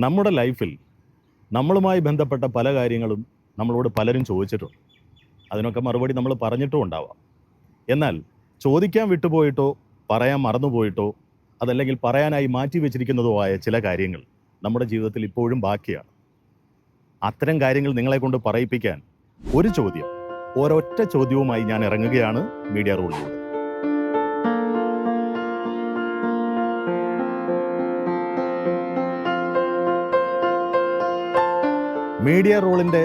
നമ്മുടെ ലൈഫിൽ നമ്മളുമായി ബന്ധപ്പെട്ട പല കാര്യങ്ങളും നമ്മളോട് പലരും ചോദിച്ചിട്ടുണ്ട്. അതിനൊക്കെ മറുപടി നമ്മൾ പറഞ്ഞിട്ടും ഉണ്ടാവാം. എന്നാൽ ചോദിക്കാൻ വിട്ടുപോയിട്ടോ പറയാൻ മറന്നുപോയിട്ടോ അതല്ലെങ്കിൽ പറയാനായി മാറ്റി വെച്ചിരിക്കുന്നതോ ആയ ചില കാര്യങ്ങൾ നമ്മുടെ ജീവിതത്തിൽ ഇപ്പോഴും ബാക്കിയാണ്. അത്തരം കാര്യങ്ങൾ നിങ്ങളെ കൊണ്ട് പറയിപ്പിക്കാൻ ഒരു ചോദ്യം, ഒരൊറ്റ ചോദ്യവുമായി ഞാൻ ഇറങ്ങുകയാണ് മീഡിയ റൂളിലൂടെ. മീഡിയ റോളിൻ്റെ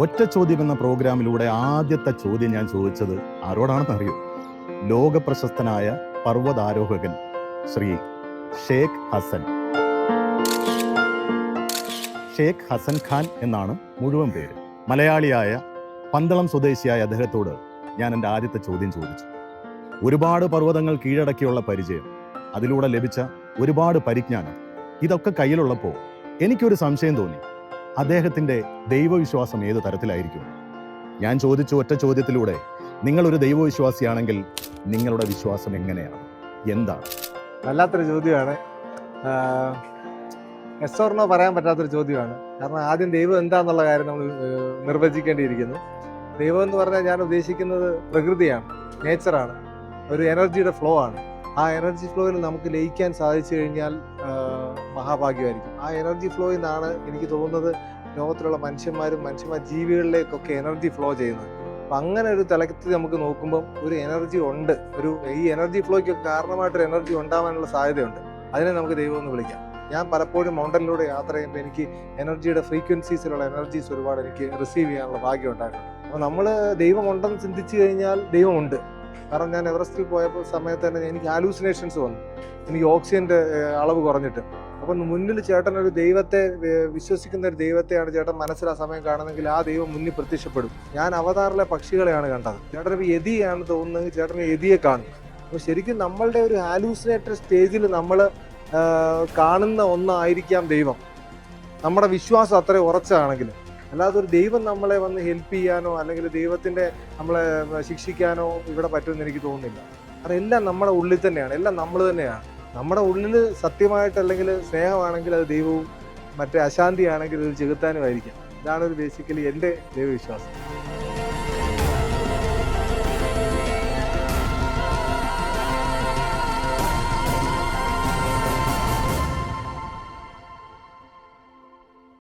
ഒറ്റ ചോദ്യം എന്ന പ്രോഗ്രാമിലൂടെ ആദ്യത്തെ ചോദ്യം ഞാൻ ചോദിച്ചത് ആരോടാണെന്നറിയോ? ലോകപ്രശസ്തനായ പർവ്വതാരോഹകൻ ശ്രീ ഷേഖ് ഹസൻ ഖാൻ എന്നാണ് മുഴുവൻ പേര്. മലയാളിയായ പന്തളം സ്വദേശിയായ അദ്ദേഹത്തോട് ഞാൻ എൻ്റെ ആദ്യത്തെ ചോദ്യം ചോദിച്ചു. ഒരുപാട് പർവ്വതങ്ങൾ കീഴടക്കിയുള്ള പരിചയം, അതിലൂടെ ലഭിച്ച ഒരുപാട് പരിജ്ഞാനം, ഇതൊക്കെ കയ്യിലുള്ളപ്പോൾ എനിക്കൊരു സംശയം തോന്നി. അദ്ദേഹത്തിൻ്റെ ദൈവവിശ്വാസം ഏത് തരത്തിലായിരിക്കും? ഞാൻ ചോദിച്ച ഒറ്റ ചോദ്യത്തിലൂടെ, നിങ്ങളൊരു ദൈവവിശ്വാസിയാണെങ്കിൽ നിങ്ങളുടെ വിശ്വാസം എങ്ങനെയാണ്, എന്താണ്? വല്ലാത്തൊരു ചോദ്യമാണ്. എസ്സോർണോ പറയാൻ പറ്റാത്തൊരു ചോദ്യമാണ്. കാരണം ആദ്യം ദൈവം എന്താന്നുള്ള കാര്യം നമ്മൾ നിർവചിക്കേണ്ടിയിരിക്കുന്നു. ദൈവം എന്ന് പറഞ്ഞാൽ ഞാൻ ഉദ്ദേശിക്കുന്നത് പ്രകൃതിയാണ്, നേച്ചറാണ്, ഒരു എനർജിയുടെ ഫ്ലോ ആണ്. ആ എനർജി ഫ്ലോയിൽ നമുക്ക് ലയിക്കാൻ സാധിച്ചു കഴിഞ്ഞാൽ മഹാഭാഗ്യമായിരിക്കും. ആ എനർജി ഫ്ലോയിൽ നിന്നാണ് എനിക്ക് തോന്നുന്നത് ലോകത്തിലുള്ള മനുഷ്യ ജീവികളിലേക്കൊക്കെ എനർജി ഫ്ലോ ചെയ്യുന്നത്. അപ്പം അങ്ങനെ ഒരു തലത്തിൽ നമുക്ക് നോക്കുമ്പം ഒരു എനർജി ഉണ്ട്. ഈ എനർജി ഫ്ലോയ്ക്കൊക്കെ കാരണമായിട്ടൊരു എനർജി ഉണ്ടാവാനുള്ള സാധ്യതയുണ്ട്. അതിനെ നമുക്ക് ദൈവം എന്ന് വിളിക്കാം. ഞാൻ പലപ്പോഴും മൗണ്ടനിലൂടെ യാത്ര ചെയ്യുമ്പോൾ എനിക്ക് എനർജിയുടെ ഫ്രീക്വൻസീസിലുള്ള എനർജീസ് ഒരുപാട് എനിക്ക് റിസീവ് ചെയ്യാനുള്ള ഭാഗ്യം ഉണ്ടായിട്ടുണ്ട്. അപ്പോൾ നമ്മൾ ദൈവമുണ്ടെന്ന് ചിന്തിച്ചു കഴിഞ്ഞാൽ ദൈവമുണ്ട്. കാരണം ഞാൻ എവറസ്റ്റിൽ പോയപ്പോൾ സമയത്ത് തന്നെ എനിക്ക് ഹാലൂസിനേഷൻസ് വന്നു. എനിക്ക് ഓക്സിജൻ്റെ അളവ് കുറഞ്ഞിട്ട്. അപ്പം മുന്നിൽ ചേട്ടൻ ഒരു ദൈവത്തെ വിശ്വസിക്കുന്ന ഒരു ദൈവത്തെയാണ് ചേട്ടൻ മനസ്സിൽ ആ സമയം കാണുന്നെങ്കിൽ ആ ദൈവം മുന്നിൽ പ്രത്യക്ഷപ്പെടും. ഞാൻ അവതാറിലെ പക്ഷികളെയാണ് കണ്ടത്. ചേട്ടൻ എതിയാണ് തോന്നുന്നത്, ചേട്ടൻ എതിയെ കാണും. അപ്പോൾ ശരിക്കും നമ്മളുടെ ഒരു ഹാലൂസിനേറ്റഡ് സ്റ്റേജിൽ നമ്മൾ കാണുന്ന ഒന്നായിരിക്കാം ദൈവം. നമ്മുടെ വിശ്വാസം അത്ര ഉറച്ചാണെങ്കിൽ. അല്ലാതെ ഒരു ദൈവം നമ്മളെ വന്ന് ഹെൽപ്പ് ചെയ്യാനോ അല്ലെങ്കിൽ ദൈവത്തിൻ്റെ നമ്മളെ ശിക്ഷിക്കാനോ ഇവിടെ പറ്റുമെന്ന് എനിക്ക് തോന്നുന്നില്ല. കാരണം എല്ലാം നമ്മുടെ ഉള്ളിൽ തന്നെയാണ്, എല്ലാം നമ്മൾ തന്നെയാണ്. നമ്മുടെ ഉള്ളിൽ സത്യമായിട്ട് അല്ലെങ്കിൽ സ്നേഹമാണെങ്കിൽ അത് ദൈവവും, മറ്റേ അശാന്തിയാണെങ്കിൽ അത് ചെകുത്താനുമായിരിക്കാം. ഇതാണ് ഒരു ബേസിക്കലി എൻ്റെ ദൈവവിശ്വാസം.